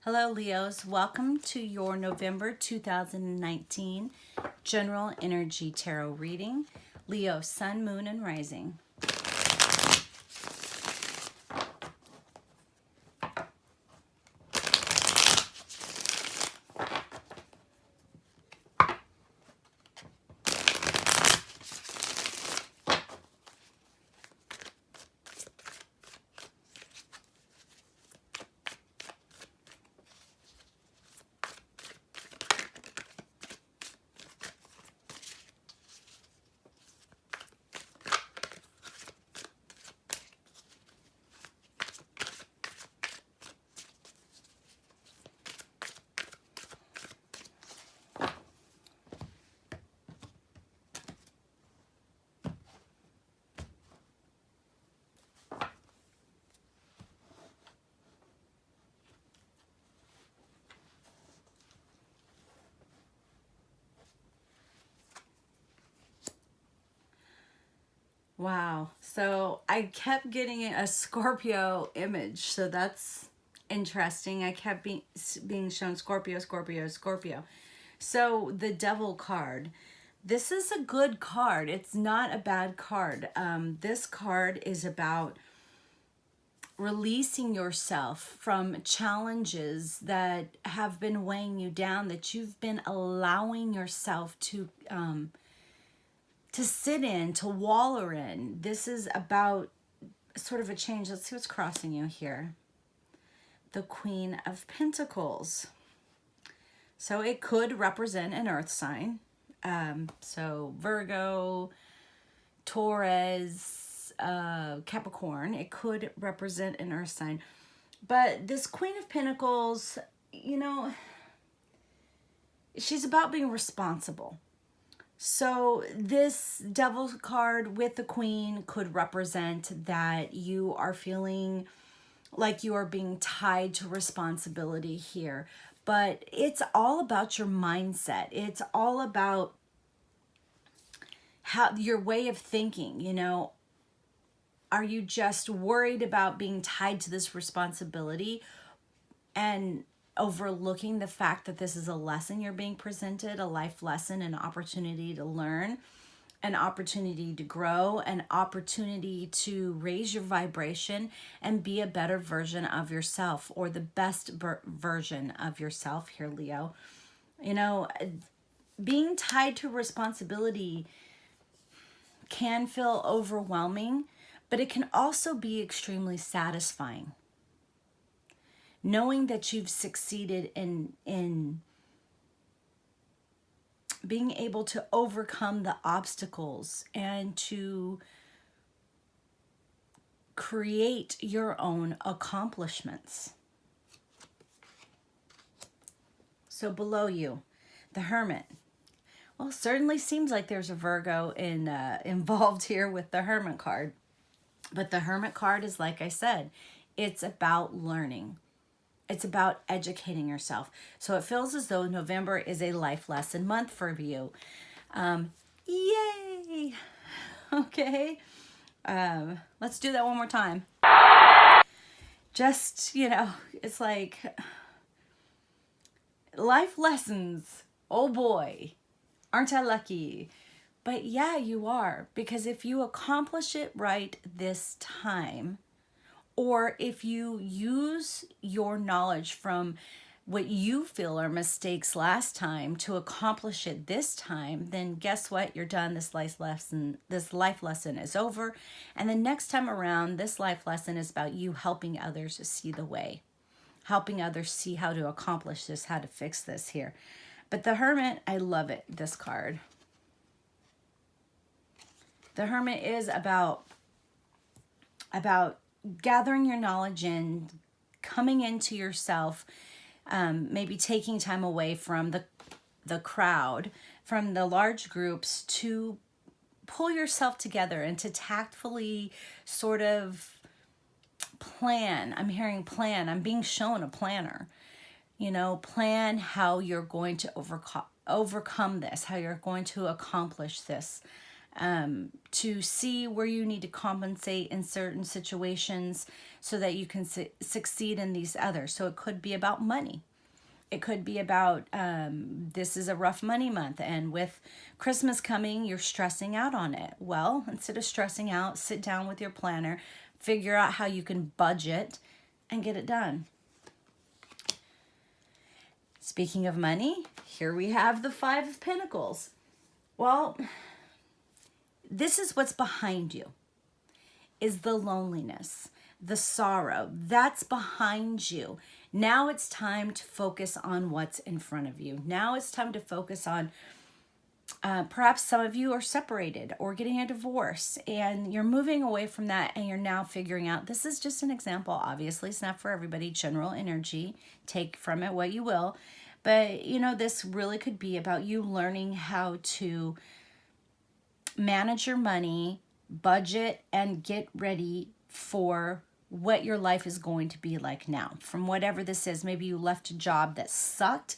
Hello, Leos. Welcome to your November 2019 General Energy Tarot reading. Leo, Sun, Moon, and Rising. Wow. So I kept getting a Scorpio image. So that's interesting. I kept being shown Scorpio, Scorpio, Scorpio. So the Devil card. This is a good card. It's not a bad card. This card is about releasing yourself from challenges that have been weighing you down, that you've been allowing yourself to sit in, to waller in. This is about sort of a change. Let's see what's crossing you here. The Queen of Pentacles. So it could represent an earth sign. So Virgo, Taurus, Capricorn. It could represent an earth sign. But this Queen of Pentacles, you know, she's about being responsible. So this Devil card with the Queen could represent that you are feeling like you are being tied to responsibility here. But it's all about your mindset. It's all about how your way of thinking, you know. Are you just worried about being tied to this responsibility and overlooking the fact that this is a lesson you're being presented, a life lesson, an opportunity to learn, an opportunity to grow, an opportunity to raise your vibration and be a better version of yourself, or the best version of yourself here, Leo. You know, being tied to responsibility can feel overwhelming, but it can also be extremely satisfying. Knowing that you've succeeded in being able to overcome the obstacles and to create your own accomplishments. So below you, the Hermit. Well, certainly seems like there's a Virgo involved here with the Hermit card. But the Hermit card is, like I said, it's about learning. It's about educating yourself. So it feels as though November is a life lesson month for you. Yay! Okay. Let's do that one more time. Just, you know, it's like life lessons. Oh boy, aren't I lucky? But yeah, you are. Because if you accomplish it right this time, or if you use your knowledge from what you feel are mistakes last time to accomplish it this time, then guess what? You're done. This life lesson is over. And the next time around, this life lesson is about you helping others see the way, helping others see how to accomplish this, how to fix this here. But the Hermit, I love it, this card. The Hermit is about gathering your knowledge in, coming into yourself, maybe taking time away from the crowd, from the large groups, to pull yourself together and to tactfully sort of plan. I'm hearing plan. I'm being shown a planner. You know, plan how you're going to overcome this, how you're going to accomplish this. to see where you need to compensate in certain situations so that you can succeed in these others. So it could be about money. It could be about this is a rough money month, and with Christmas coming, you're stressing out on it. Well, instead of stressing out, sit down with your planner, figure out how you can budget and get it done. Speaking of money, here we have the Five of Pentacles. Well, this is what's behind you, is the loneliness, the sorrow. That's behind you. Now it's time to focus on what's in front of you. Now it's time to focus on perhaps some of you are separated or getting a divorce, and you're moving away from that, and you're now figuring out, this is just an example. Obviously, it's not for everybody. General energy, take from it what you will. But, you know, this really could be about you learning how to manage your money, budget, and get ready for what your life is going to be like now. From whatever this is, maybe you left a job that sucked,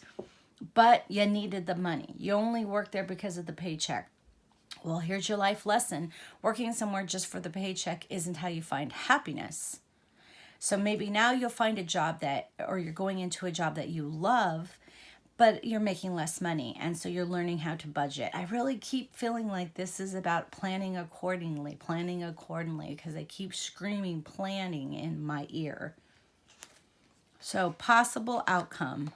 but you needed the money. You only worked there because of the paycheck. Well, here's your life lesson. Working somewhere just for the paycheck isn't how you find happiness. So maybe now you'll find a job that, or you're going into a job that you love, but you're making less money. And so you're learning how to budget. I really keep feeling like this is about planning accordingly, because they keep screaming planning in my ear. So possible outcome.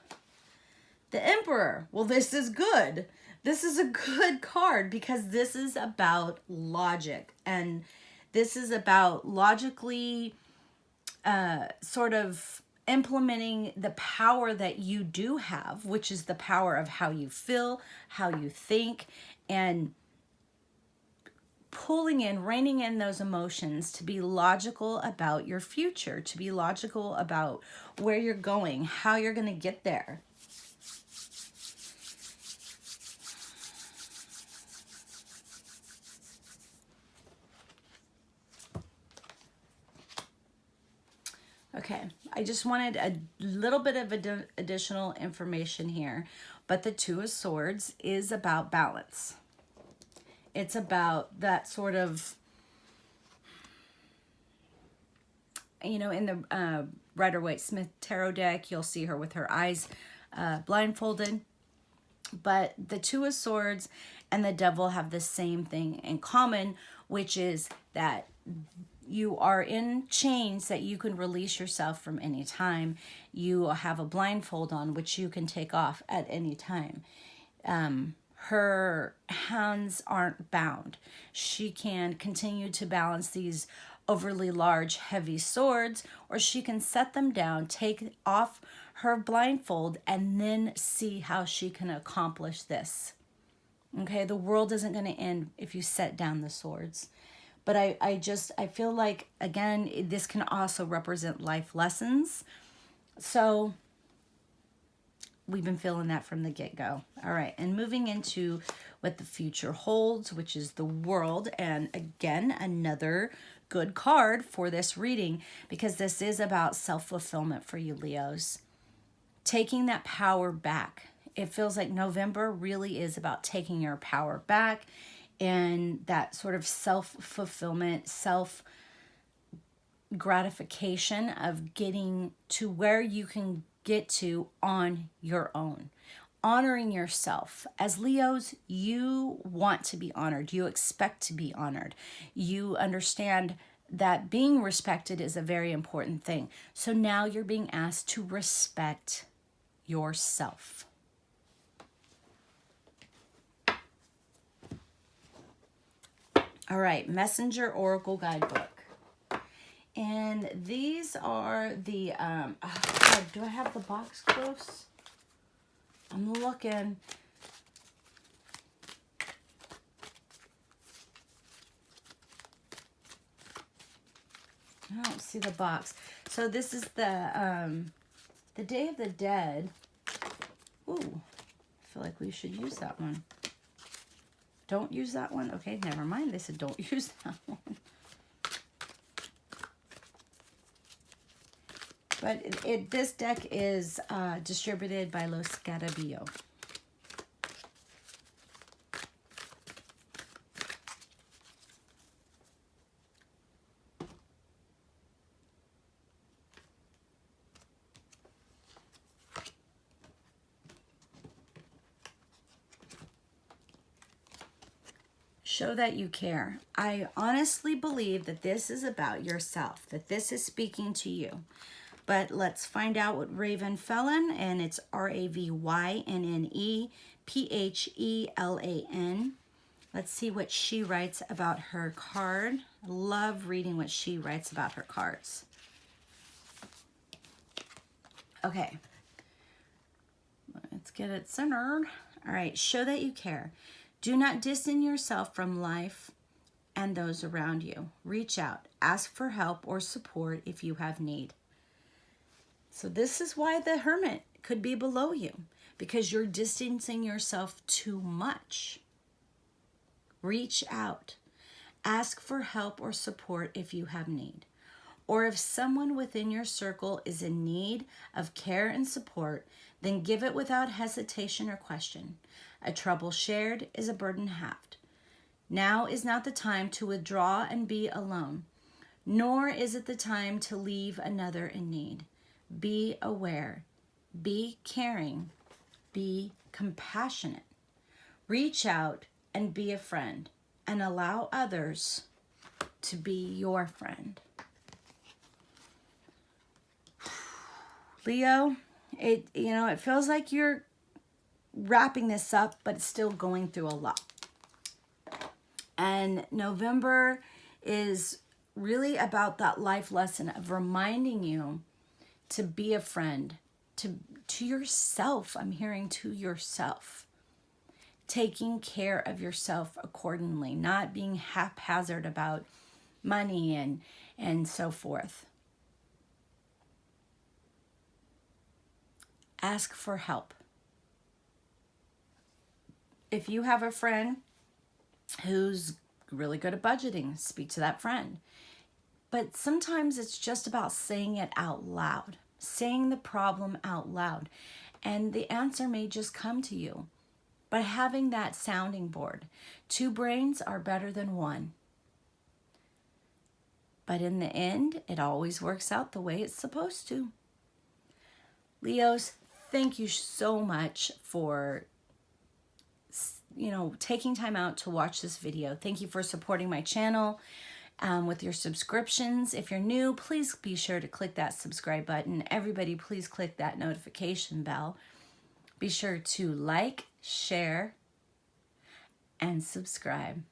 The Emperor. Well, this is good. This is a good card because this is about logic. And this is about logically sort of implementing the power that you do have, which is the power of how you feel, how you think, and pulling in, reining in those emotions to be logical about your future, to be logical about where you're going, how you're going to get there. Okay, I just wanted a little bit of additional information here, but the Two of Swords is about balance. It's about that sort of, you know, in the Rider-Waite-Smith tarot deck, you'll see her with her eyes blindfolded, but the Two of Swords and the Devil have the same thing in common, which is that you are in chains that you can release yourself from any time. You have a blindfold on, which you can take off at any time. Her hands aren't bound. She can continue to balance these overly large, heavy swords, or she can set them down, take off her blindfold, and then see how she can accomplish this. Okay, the world isn't going to end if you set down the swords. But I feel like, again, this can also represent life lessons. So we've been feeling that from the get-go. All right, and moving into what the future holds, which is the World. And again, another good card for this reading, because this is about self-fulfillment for you, Leos. Taking that power back. It feels like November really is about taking your power back, and that sort of self-fulfillment, self-gratification of getting to where you can get to on your own. Honoring yourself. As Leos, you want to be honored. You expect to be honored. You understand that being respected is a very important thing. So now you're being asked to respect yourself. All right, Messenger Oracle Guidebook. And these are the, oh God, do I have the box close? I'm looking. I don't see the box. So this is the Day of the Dead. Ooh, I feel like we should use that one. Don't use that one? Okay, never mind. They said don't use that one. But this deck is distributed by Los Carabillo. Show that you care. I honestly believe that this is about yourself, that this is speaking to you. But let's find out what Raven Felon, and it's RAVYNNEPHELAN. Let's see what she writes about her card. I love reading what she writes about her cards. Okay. Let's get it centered. All right, show that you care. Do not distance yourself from life and those around you. Reach out. Ask for help or support if you have need. So this is why the Hermit could be below you, because you're distancing yourself too much. Reach out. Ask for help or support if you have need. Or if someone within your circle is in need of care and support, then give it without hesitation or question. A trouble shared is a burden halved. Now is not the time to withdraw and be alone, nor is it the time to leave another in need. Be aware, be caring, be compassionate. Reach out and be a friend, and allow others to be your friend. Leo, it feels like you're wrapping this up, but it's still going through a lot. And November is really about that life lesson of reminding you to be a friend to yourself. I'm hearing to yourself. Taking care of yourself accordingly, not being haphazard about money and so forth. Ask for help. If you have a friend who's really good at budgeting, speak to that friend. But sometimes it's just about saying it out loud, saying the problem out loud, and the answer may just come to you. But having that sounding board, 2 brains are better than 1. But in the end, it always works out the way it's supposed to. Leos, thank you so much for taking time out to watch this video. Thank you for supporting my channel with your subscriptions. If you're new, please be sure to click that subscribe button. Everybody, please click that notification bell. Be sure to like, share, and subscribe.